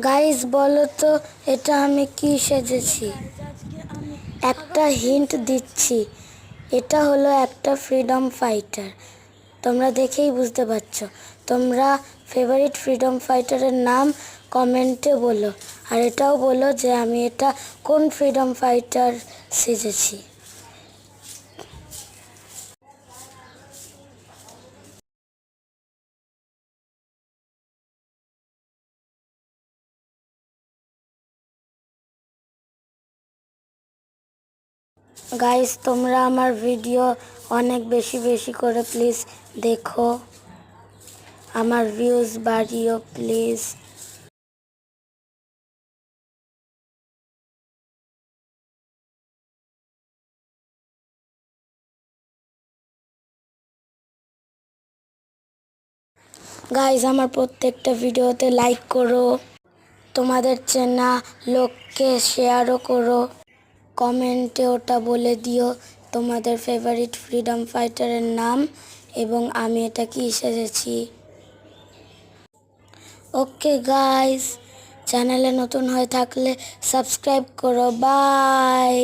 Guys বলো তো এটা আমি কি সেজেছি? একটা হিন্ট দিচ্ছি, এটা হলো একটা ফ্রিডম ফাইটার। তোমরা দেখেই বুঝতে পারছো। তোমরা ফেভারিট ফ্রিডম ফাইটারের নাম কমেন্টে বলো, আর এটাও বলো যে আমি এটা কোন ফ্রিডম ফাইটার সেজেছি। গাইস তোমরা আমার ভিডিও অনেক বেশি বেশি করে প্লিজ দেখো, আমার ভিউজ বাড়িও প্লিজ। গাইস আমার প্রত্যেকটা ভিডিওতে লাইক করো, তোমাদের চেনা লোককে শেয়ারও করো, কমেন্টে ওটা বলে দিও তোমাদের ফেভারিট ফ্রিডম ফাইটারের নাম এবং আমি এটা কি সেজেছি। ওকে গাইস, চ্যানেলে নতুন হয়ে থাকলে সাবস্ক্রাইব করো। বাই।